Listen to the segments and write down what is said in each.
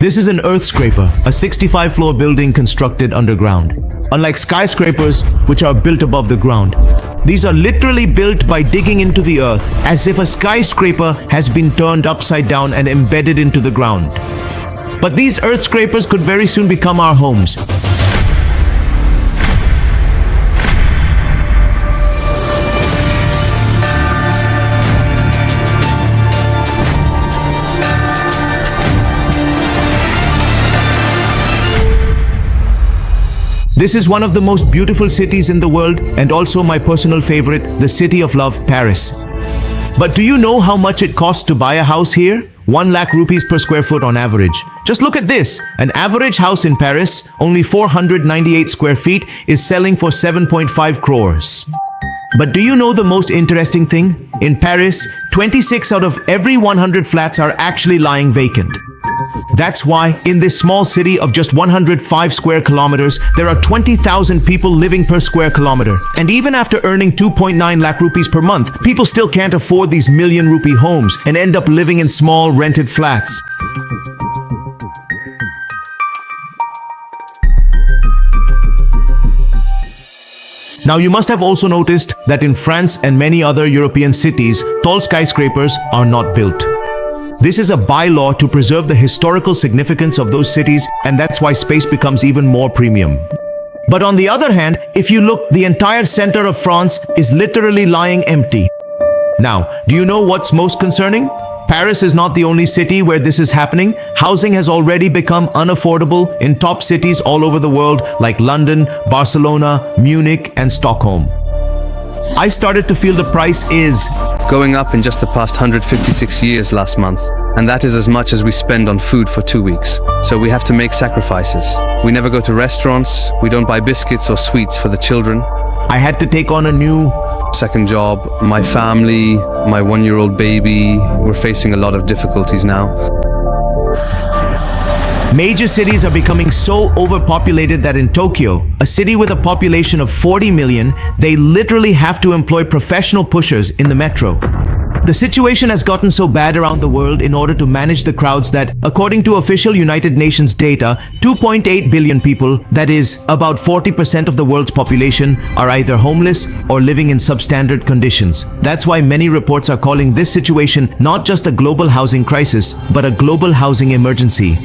This is an Earthscraper, a 65-floor building constructed underground. Unlike skyscrapers, which are built above the ground, these are literally built by digging into the earth, as if a skyscraper has been turned upside down and embedded into the ground. But these Earthscrapers could very soon become our homes. This is one of the most beautiful cities in the world and also my personal favorite, the city of love, Paris. But do you know how much it costs to buy a house here? 1 lakh rupees per square foot on average. Just look at this. An average house in Paris, only 498 square feet, is selling for 7.5 crores. But do you know the most interesting thing? In Paris, 26 out of every 100 flats are actually lying vacant. That's why, in this small city of just 105 square kilometers, there are 20,000 people living per square kilometer. And even after earning 2.9 lakh rupees per month, people still can't afford these million rupee homes and end up living in small rented flats. Now, you must have also noticed that in France and many other European cities, tall skyscrapers are not built. This is a bylaw to preserve the historical significance of those cities, and that's why space becomes even more premium. But on the other hand, if you look, the entire center of France is literally lying empty. Now, do you know what's most concerning? Paris is not the only city where this is happening. Housing has already become unaffordable in top cities all over the world like London, Barcelona, Munich, and Stockholm. I started to feel the price is going up in just the past 156 years last month, and that is as much as we spend on food for 2 weeks. So we have to make sacrifices. We never go to restaurants, we don't buy biscuits or sweets for the children. I had to take on a new second job. My family, my 1-year-old baby, we're facing a lot of difficulties now. Major cities are becoming so overpopulated that in Tokyo, a city with a population of 40 million, they literally have to employ professional pushers in the metro. The situation has gotten so bad around the world in order to manage the crowds that, according to official United Nations data, 2.8 billion people, that is, about 40% of the world's population, are either homeless or living in substandard conditions. That's why many reports are calling this situation not just a global housing crisis, but a global housing emergency.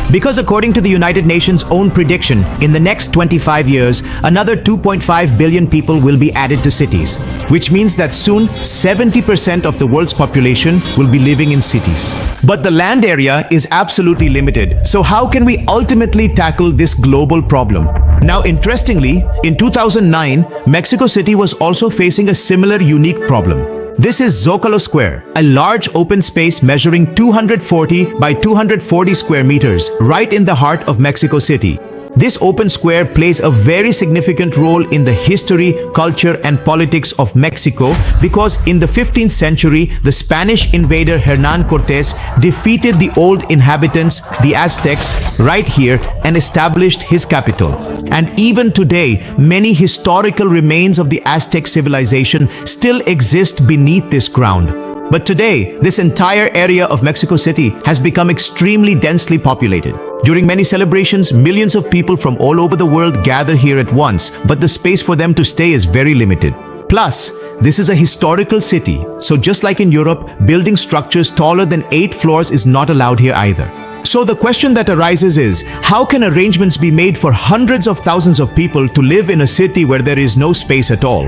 Because according to the United Nations' own prediction, in the next 25 years, another 2.5 billion people will be added to cities, which means that soon 70% of the world's population will be living in cities. But the land area is absolutely limited, so how can we ultimately tackle this global problem? Now, interestingly, in 2009, Mexico City was also facing a similar unique problem. This is Zocalo Square, a large open space measuring 240 by 240 square meters, right in the heart of Mexico City. This open square plays a very significant role in the history, culture, and politics of Mexico because in the 15th century, the Spanish invader Hernán Cortés defeated the old inhabitants, the Aztecs, right here and established his capital. And even today, many historical remains of the Aztec civilization still exist beneath this ground. But today, this entire area of Mexico City has become extremely densely populated. During many celebrations, millions of people from all over the world gather here at once, but the space for them to stay is very limited. Plus, this is a historical city, so just like in Europe, building structures taller than 8 floors is not allowed here either. So the question that arises is, how can arrangements be made for hundreds of thousands of people to live in a city where there is no space at all?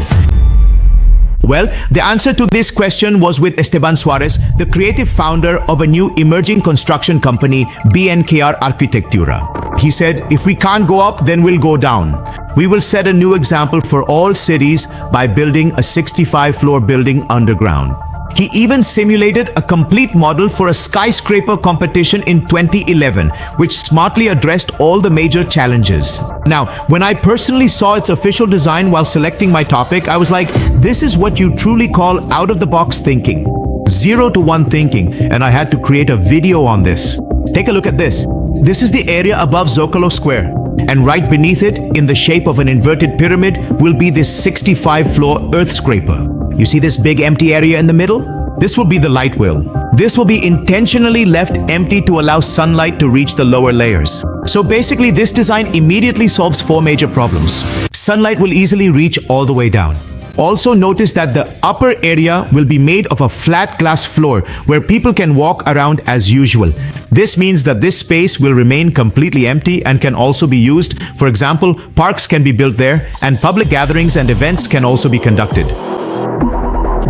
Well, the answer to this question was with Esteban Suarez, the creative founder of a new emerging construction company, BNKR Arquitectura. He said, if we can't go up, then we'll go down. We will set a new example for all cities by building a 65-floor building underground. He even simulated a complete model for a skyscraper competition in 2011, which smartly addressed all the major challenges. Now, when I personally saw its official design while selecting my topic, I was like, this is what you truly call out-of-the-box thinking. 0 to 1 thinking, and I had to create a video on this. Take a look at this. This is the area above Zocalo Square. And right beneath it, in the shape of an inverted pyramid, will be this 65-floor Earthscraper. You see this big empty area in the middle? This will be the light wheel. This will be intentionally left empty to allow sunlight to reach the lower layers. So basically, this design immediately solves four major problems. Sunlight will easily reach all the way down. Also notice that the upper area will be made of a flat glass floor where people can walk around as usual. This means that this space will remain completely empty and can also be used. For example, parks can be built there and public gatherings and events can also be conducted.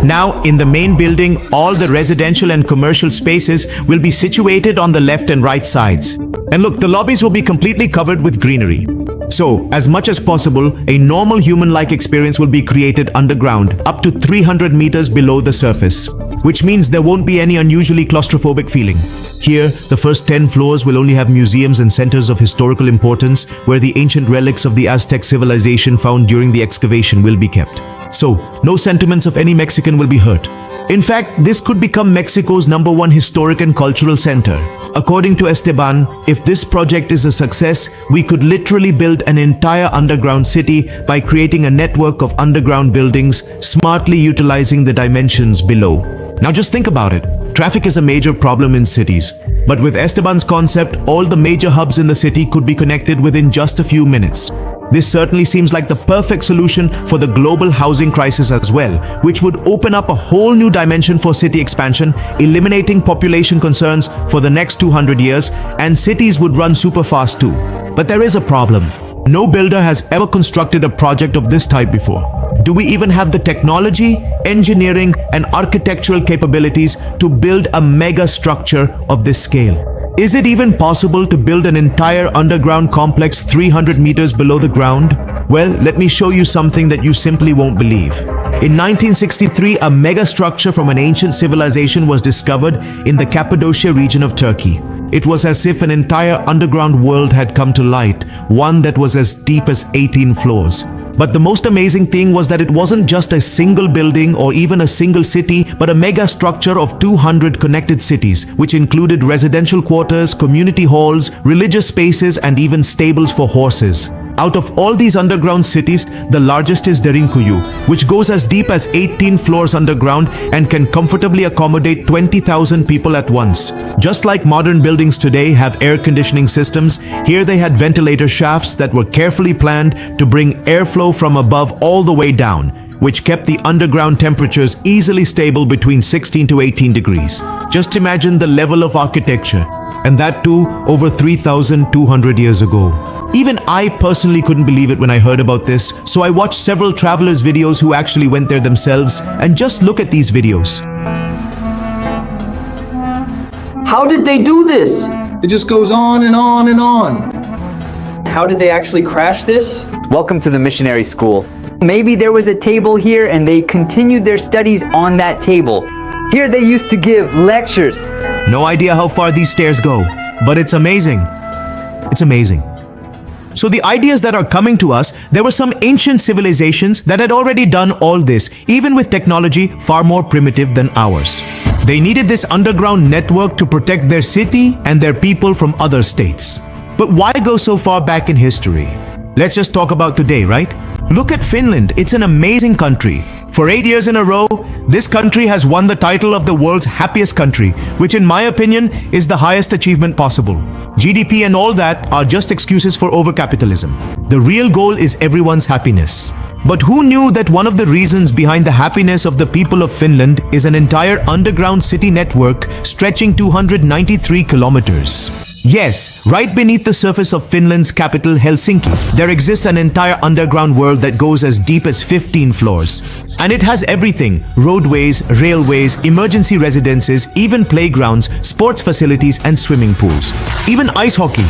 Now, in the main building, all the residential and commercial spaces will be situated on the left and right sides. And look, the lobbies will be completely covered with greenery. So, as much as possible, a normal human-like experience will be created underground, up to 300 meters below the surface, which means there won't be any unusually claustrophobic feeling. Here, the first 10 floors will only have museums and centers of historical importance, where the ancient relics of the Aztec civilization found during the excavation will be kept. So, no sentiments of any Mexican will be hurt. In fact, this could become Mexico's #1 historic and cultural center. According to Esteban, if this project is a success, we could literally build an entire underground city by creating a network of underground buildings, smartly utilizing the dimensions below. Now just think about it. Traffic is a major problem in cities. But with Esteban's concept, all the major hubs in the city could be connected within just a few minutes. This certainly seems like the perfect solution for the global housing crisis as well, which would open up a whole new dimension for city expansion, eliminating population concerns for the next 200 years, and cities would run super fast too. But there is a problem. No builder has ever constructed a project of this type before. Do we even have the technology, engineering, and architectural capabilities to build a mega structure of this scale? Is it even possible to build an entire underground complex 300 meters below the ground? Well, let me show you something that you simply won't believe. In 1963, a mega structure from an ancient civilization was discovered in the Cappadocia region of Turkey. It was as if an entire underground world had come to light, one that was as deep as 18 floors. But the most amazing thing was that it wasn't just a single building or even a single city, but a mega structure of 200 connected cities, which included residential quarters, community halls, religious spaces, and even stables for horses. Out of all these underground cities, the largest is Derinkuyu, which goes as deep as 18 floors underground and can comfortably accommodate 20,000 people at once. Just like modern buildings today have air conditioning systems, here they had ventilator shafts that were carefully planned to bring airflow from above all the way down, which kept the underground temperatures easily stable between 16 to 18 degrees. Just imagine the level of architecture, and that too over 3,200 years ago. Even I personally couldn't believe it when I heard about this, so I watched several travelers' videos who actually went there themselves, and just look at these videos. How did they do this? It just goes on and on and on. How did they actually crash this? Welcome to the missionary school. Maybe there was a table here and they continued their studies on that table. Here they used to give lectures. No idea how far these stairs go, but it's amazing. It's amazing. So the ideas that are coming to us, there were some ancient civilizations that had already done all this, even with technology far more primitive than ours. They needed this underground network to protect their city and their people from other states. But why go so far back in history? Let's just talk about today, right? Look at Finland. It's an amazing country. For 8 years in a row, this country has won the title of the world's happiest country, which in my opinion is the highest achievement possible. GDP and all that are just excuses for overcapitalism. The real goal is everyone's happiness. But who knew that one of the reasons behind the happiness of the people of Finland is an entire underground city network stretching 293 kilometers? Yes, right beneath the surface of Finland's capital, Helsinki, there exists an entire underground world that goes as deep as 15 floors. And it has everything: roadways, railways, emergency residences, even playgrounds, sports facilities, and swimming pools. Even ice hockey.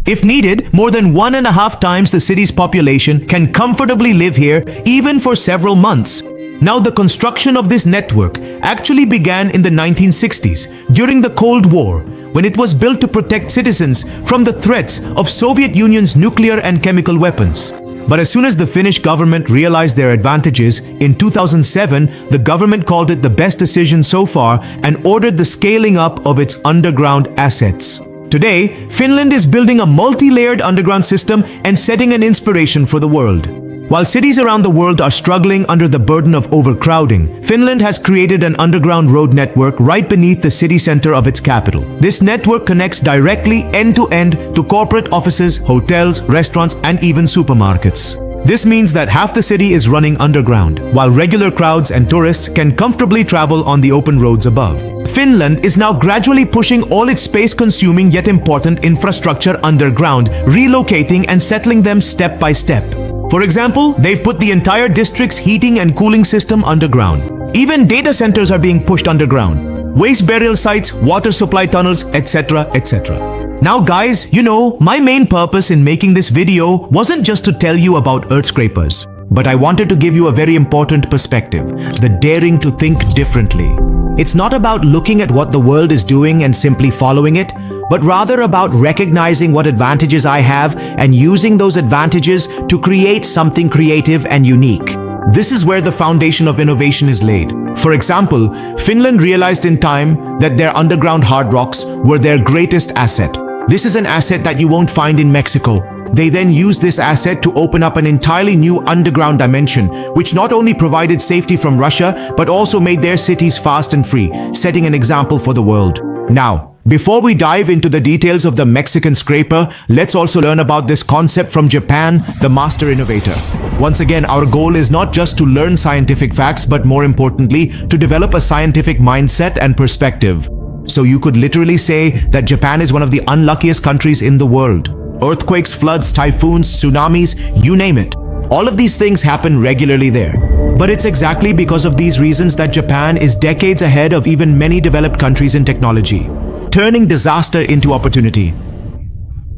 If needed, more than 1.5 times the city's population can comfortably live here, even for several months. Now, the construction of this network actually began in the 1960s, during the Cold War, when it was built to protect citizens from the threats of Soviet Union's nuclear and chemical weapons. But as soon as the Finnish government realized their advantages, in 2007, the government called it the best decision so far and ordered the scaling up of its underground assets. Today, Finland is building a multi-layered underground system and setting an inspiration for the world. While cities around the world are struggling under the burden of overcrowding, Finland has created an underground road network right beneath the city center of its capital. This network connects directly end-to-end to corporate offices, hotels, restaurants, and even supermarkets. This means that half the city is running underground, while regular crowds and tourists can comfortably travel on the open roads above. Finland is now gradually pushing all its space-consuming yet important infrastructure underground, relocating and settling them step by step. For example, they've put the entire district's heating and cooling system underground. Even data centers are being pushed underground. Waste burial sites, water supply tunnels, etc., etc. Now guys, my main purpose in making this video wasn't just to tell you about Earthscrapers, but I wanted to give you a very important perspective, the daring to think differently. It's not about looking at what the world is doing and simply following it, but rather about recognizing what advantages I have and using those advantages to create something creative and unique. This is where the foundation of innovation is laid. For example, Finland realized in time that their underground hard rocks were their greatest asset. This is an asset that you won't find in Mexico. They then used this asset to open up an entirely new underground dimension, which not only provided safety from Russia, but also made their cities fast and free, setting an example for the world. Now, before we dive into the details of the Mexican scraper, let's also learn about this concept from Japan, the master innovator. Once again, our goal is not just to learn scientific facts, but more importantly, to develop a scientific mindset and perspective. So you could literally say that Japan is one of the unluckiest countries in the world. Earthquakes, floods, typhoons, tsunamis, you name it. All of these things happen regularly there. But it's exactly because of these reasons that Japan is decades ahead of even many developed countries in technology, turning disaster into opportunity.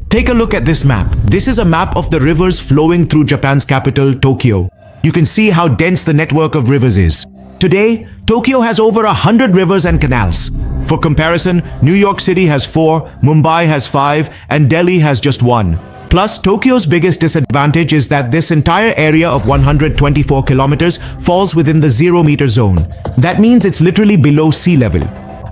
Take a look at this map. This is a map of the rivers flowing through Japan's capital, Tokyo. You can see how dense the network of rivers is. Today, Tokyo has over 100 rivers and canals. For comparison, New York City has 4, Mumbai has 5, and Delhi has just 1. Plus, Tokyo's biggest disadvantage is that this entire area of 124 kilometers falls within the 0-meter zone. That means it's literally below sea level.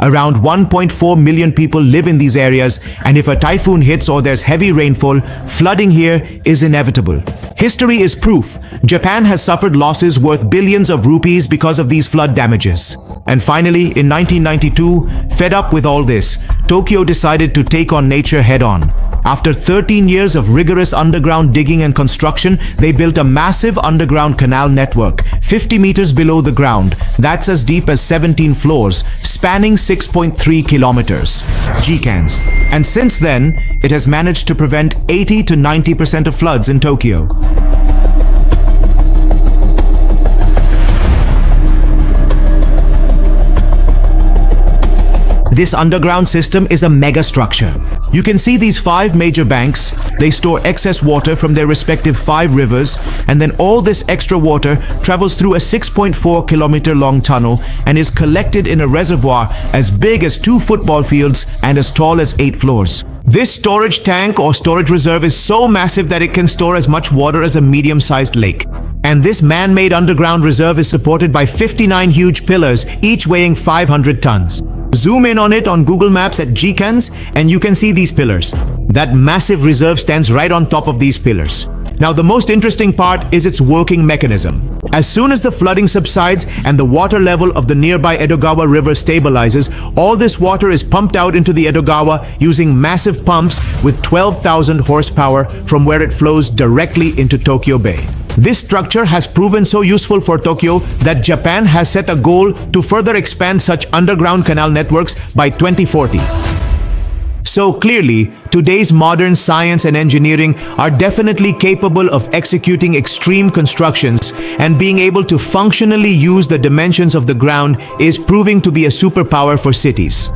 Around 1.4 million people live in these areas, and if a typhoon hits or there's heavy rainfall, flooding here is inevitable. History is proof. Japan has suffered losses worth billions of rupees because of these flood damages. And finally, in 1992, fed up with all this, Tokyo decided to take on nature head-on. After 13 years of rigorous underground digging and construction, they built a massive underground canal network, 50 meters below the ground. That's as deep as 17 floors, spanning 6.3 kilometers. GCANs. And since then, it has managed to prevent 80 to 90% of floods in Tokyo. This underground system is a mega structure. You can see these 5 major banks. They store excess water from their respective 5 rivers, and then all this extra water travels through a 6.4 kilometer long tunnel and is collected in a reservoir as big as 2 football fields and as tall as 8 floors. This storage tank or storage reserve is so massive that it can store as much water as a medium-sized lake. And this man-made underground reserve is supported by 59 huge pillars, each weighing 500 tons. Zoom in on it on Google Maps at GCANs and you can see these pillars. That massive reserve stands right on top of these pillars. Now the most interesting part is its working mechanism. As soon as the flooding subsides and the water level of the nearby Edogawa River stabilizes, all this water is pumped out into the Edogawa using massive pumps with 12,000 horsepower from where it flows directly into Tokyo Bay. This structure has proven so useful for Tokyo that Japan has set a goal to further expand such underground canal networks by 2040. So clearly, today's modern science and engineering are definitely capable of executing extreme constructions, and being able to functionally use the dimensions of the ground is proving to be a superpower for cities.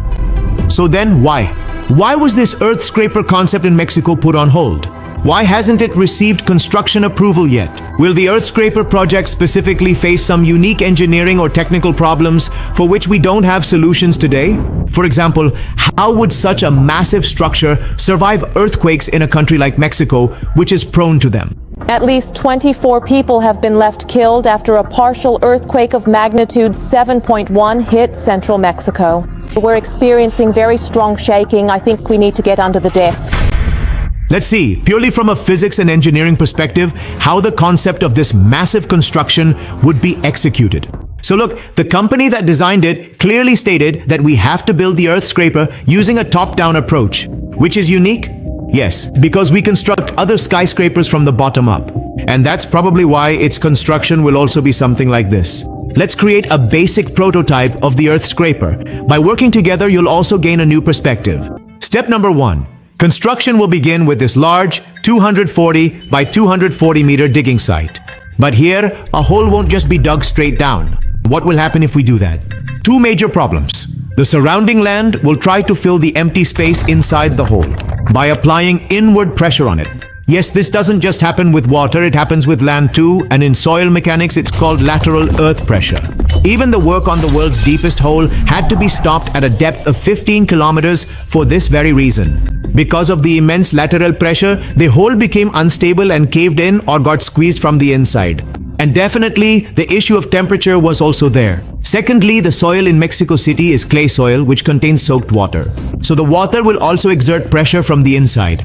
So then why? Why was this Earthscraper concept in Mexico put on hold? Why hasn't it received construction approval yet? Will the Earthscraper project specifically face some unique engineering or technical problems for which we don't have solutions today? For example, how would such a massive structure survive earthquakes in a country like Mexico, which is prone to them? At least 24 people have been left killed after a partial earthquake of magnitude 7.1 hit central Mexico. We're experiencing very strong shaking. I think we need to get under the desk. Let's see, purely from a physics and engineering perspective, how the concept of this massive construction would be executed. So look, the company that designed it clearly stated that we have to build the Earthscraper using a top-down approach, which is unique. Yes, because we construct other skyscrapers from the bottom up. And that's probably why its construction will also be something like this. Let's create a basic prototype of the Earthscraper. By working together, you'll also gain a new perspective. Step number 1. Construction will begin with this large 240 by 240 meter digging site. But here, a hole won't just be dug straight down. What will happen if we do that? Two major problems. The surrounding land will try to fill the empty space inside the hole by applying inward pressure on it. Yes, this doesn't just happen with water, it happens with land too, and in soil mechanics it's called lateral earth pressure. Even the work on the world's deepest hole had to be stopped at a depth of 15 kilometers for this very reason. Because of the immense lateral pressure, the hole became unstable and caved in or got squeezed from the inside. And definitely, the issue of temperature was also there. Secondly, the soil in Mexico City is clay soil which contains soaked water. So the water will also exert pressure from the inside.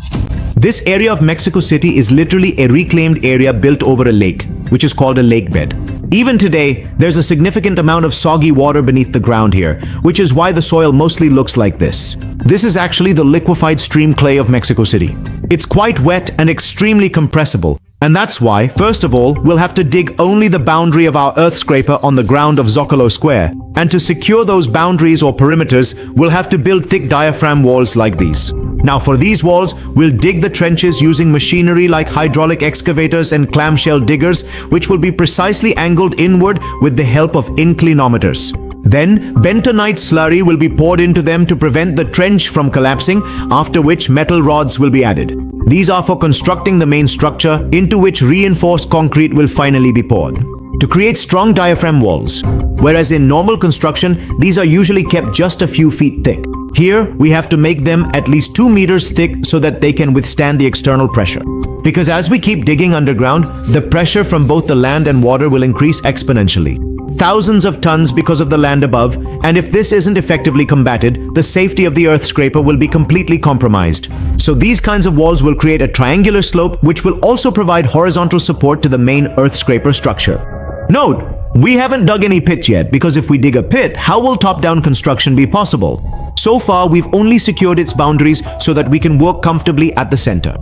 This area of Mexico City is literally a reclaimed area built over a lake, which is called a lake bed. Even today, there's a significant amount of soggy water beneath the ground here, which is why the soil mostly looks like this. This is actually the liquefied stream clay of Mexico City. It's quite wet and extremely compressible. And that's why, first of all, we'll have to dig only the boundary of our Earthscraper on the ground of Zocalo Square. And to secure those boundaries or perimeters, we'll have to build thick diaphragm walls like these. Now for these walls, we'll dig the trenches using machinery like hydraulic excavators and clamshell diggers, which will be precisely angled inward with the help of inclinometers. Then, bentonite slurry will be poured into them to prevent the trench from collapsing, after which metal rods will be added. These are for constructing the main structure, into which reinforced concrete will finally be poured to create strong diaphragm walls. Whereas in normal construction, these are usually kept just a few feet thick. Here, we have to make them at least 2 meters thick so that they can withstand the external pressure. Because as we keep digging underground, the pressure from both the land and water will increase exponentially. Thousands of tons because of the land above, and if this isn't effectively combated, the safety of the Earthscraper will be completely compromised. So these kinds of walls will create a triangular slope which will also provide horizontal support to the main Earthscraper structure. Note, we haven't dug any pit yet, because if we dig a pit, how will top-down construction be possible? So far, we've only secured its boundaries so that we can work comfortably at the center.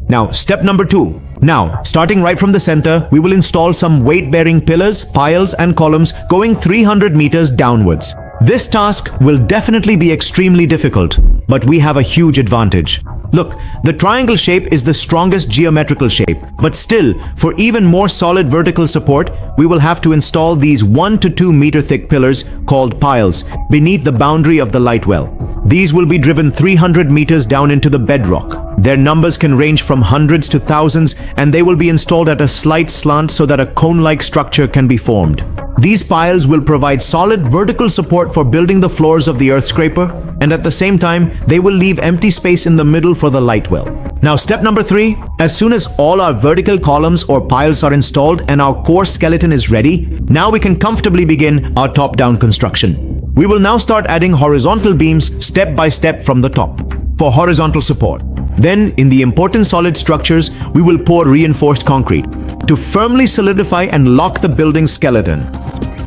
Now, step number 2. Now, starting right from the center, we will install some weight-bearing pillars, piles, and columns going 300 meters downwards. This task will definitely be extremely difficult, but we have a huge advantage. Look, the triangle shape is the strongest geometrical shape, but still, for even more solid vertical support, we will have to install these 1 to 2 meter thick pillars called piles beneath the boundary of the light well. These will be driven 300 meters down into the bedrock. Their numbers can range from hundreds to thousands, and they will be installed at a slight slant so that a cone-like structure can be formed. These piles will provide solid vertical support for building the floors of the Earthscraper, and at the same time, they will leave empty space in the middle for the light well. Now, step number 3, as soon as all our vertical columns or piles are installed and our core skeleton is ready, now we can comfortably begin our top-down construction. We will now start adding horizontal beams step by step from the top for horizontal support. Then, in the important solid structures, we will pour reinforced concrete to firmly solidify and lock the building's skeleton.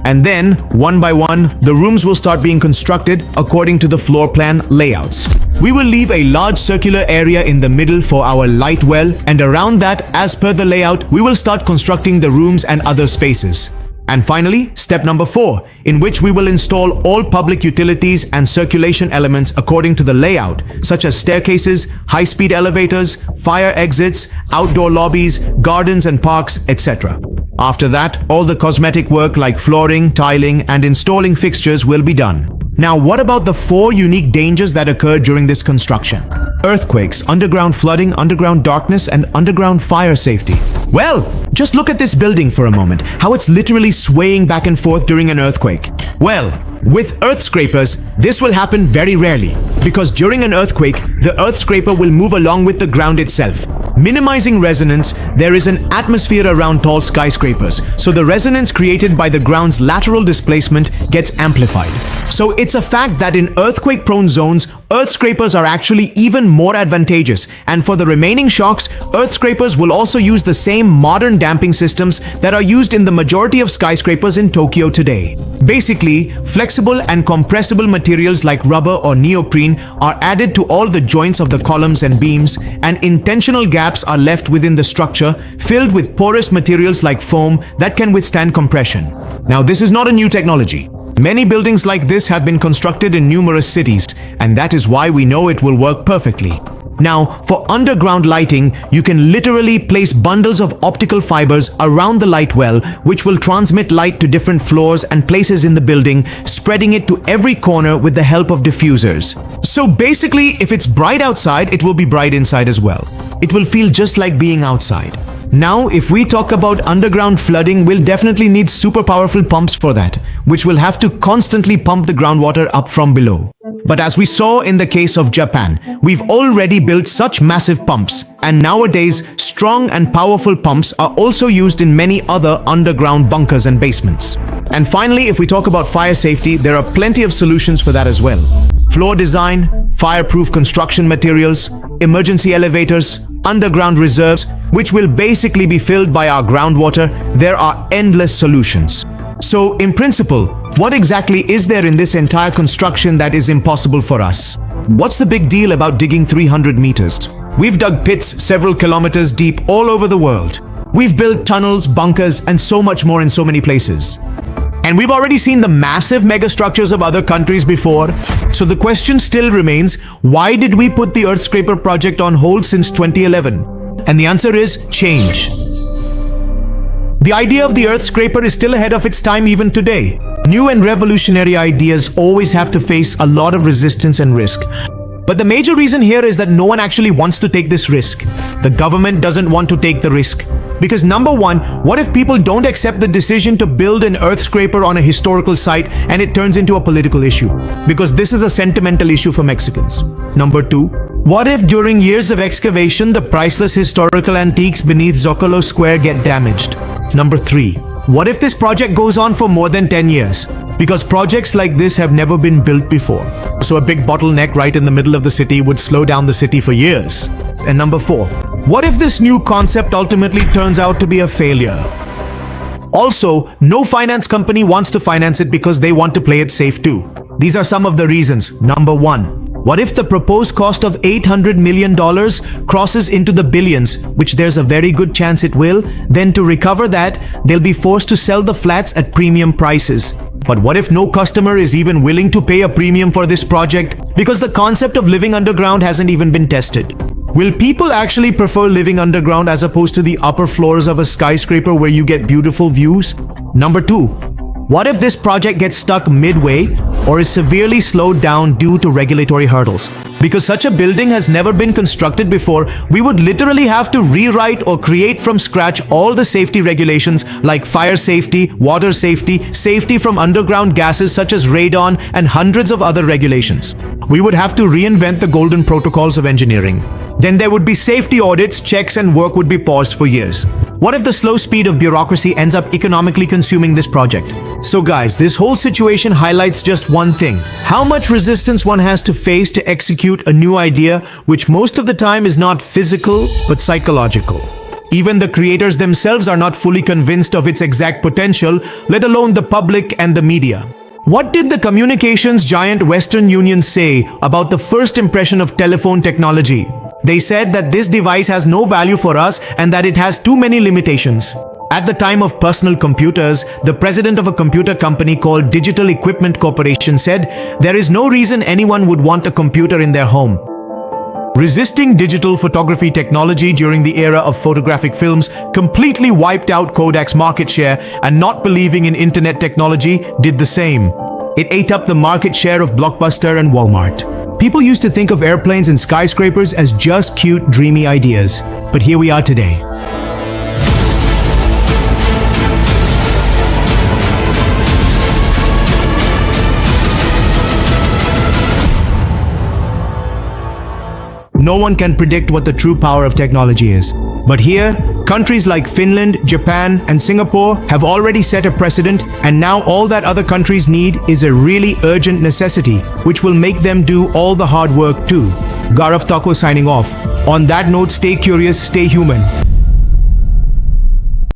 And then, one by one, the rooms will start being constructed according to the floor plan layouts. We will leave a large circular area in the middle for our light well, and around that, as per the layout, we will start constructing the rooms and other spaces. And finally, step number 4, in which we will install all public utilities and circulation elements according to the layout, such as staircases, high-speed elevators, fire exits, outdoor lobbies, gardens and parks, etc. After that, all the cosmetic work like flooring, tiling, and installing fixtures will be done. Now, what about the 4 unique dangers that occur during this construction? Earthquakes, underground flooding, underground darkness, and underground fire safety. Well, just look at this building for a moment, how it's literally swaying back and forth during an earthquake. Well, with Earthscrapers, this will happen very rarely, because during an earthquake, the Earthscraper will move along with the ground itself. Minimizing resonance, there is an atmosphere around tall skyscrapers, so the resonance created by the ground's lateral displacement gets amplified. So it's a fact that in earthquake-prone zones, Earthscrapers are actually even more advantageous, and for the remaining shocks, Earthscrapers will also use the same modern damping systems that are used in the majority of skyscrapers in Tokyo today. Basically, flexible and compressible materials like rubber or neoprene are added to all the joints of the columns and beams, and intentional gaps are left within the structure, filled with porous materials like foam that can withstand compression. Now, this is not a new technology. Many buildings like this have been constructed in numerous cities, and that is why we know it will work perfectly. Now, for underground lighting, you can literally place bundles of optical fibers around the light well, which will transmit light to different floors and places in the building, spreading it to every corner with the help of diffusers. So basically, if it's bright outside, it will be bright inside as well. It will feel just like being outside. Now, if we talk about underground flooding, we'll definitely need super powerful pumps for that, which will have to constantly pump the groundwater up from below. But as we saw in the case of Japan, we've already built such massive pumps, and nowadays, strong and powerful pumps are also used in many other underground bunkers and basements. And finally, if we talk about fire safety, there are plenty of solutions for that as well. Floor design, fireproof construction materials, emergency elevators, underground reserves, which will basically be filled by our groundwater. There are endless solutions. So, in principle, what exactly is there in this entire construction that is impossible for us? What's the big deal about digging 300 meters? We've dug pits several kilometers deep all over the world. We've built tunnels, bunkers, and so much more in so many places. And we've already seen the massive megastructures of other countries before. So the question still remains, why did we put the Earthscraper project on hold since 2011? And the answer is change. The idea of the Earthscraper is still ahead of its time even today. New and revolutionary ideas always have to face a lot of resistance and risk. But the major reason here is that no one actually wants to take this risk. The government doesn't want to take the risk. Because number one, what if people don't accept the decision to build an Earthscraper on a historical site and it turns into a political issue? Because this is a sentimental issue for Mexicans. Number two, what if during years of excavation, the priceless historical antiques beneath Zocalo Square get damaged? Number three, what if this project goes on for more than 10 years? Because projects like this have never been built before. So a big bottleneck right in the middle of the city would slow down the city for years. And number four, what if this new concept ultimately turns out to be a failure? Also, no finance company wants to finance it because they want to play it safe too. These are some of the reasons. Number one, what if the proposed cost of $800 million crosses into the billions, which there's a very good chance it will? Then to recover that, they'll be forced to sell the flats at premium prices. But what if no customer is even willing to pay a premium for this project because the concept of living underground hasn't even been tested? Will people actually prefer living underground as opposed to the upper floors of a skyscraper where you get beautiful views? Number two, what if this project gets stuck midway or is severely slowed down due to regulatory hurdles? Because such a building has never been constructed before, we would literally have to rewrite or create from scratch all the safety regulations like fire safety, water safety, safety from underground gases such as radon, and hundreds of other regulations. We would have to reinvent the golden protocols of engineering. Then there would be safety audits, checks, and work would be paused for years. What if the slow speed of bureaucracy ends up economically consuming this project? So guys, this whole situation highlights just one thing: how much resistance one has to face to execute a new idea, which most of the time is not physical, but psychological. Even the creators themselves are not fully convinced of its exact potential, let alone the public and the media. What did the communications giant Western Union say about the first impression of telephone technology? They said that this device has no value for us and that it has too many limitations. At the time of personal computers, the president of a computer company called Digital Equipment Corporation said, "There is no reason anyone would want a computer in their home." Resisting digital photography technology during the era of photographic films completely wiped out Kodak's market share, and not believing in internet technology did the same. It ate up the market share of Blockbuster and Walmart. People used to think of airplanes and skyscrapers as just cute, dreamy ideas. But here we are today. No one can predict what the true power of technology is. But here, Countries like Finland, Japan, and Singapore have already set a precedent, and now all that other countries need is a really urgent necessity, which will make them do all the hard work too. Gaurav Thakur signing off. On that note, stay curious, stay human.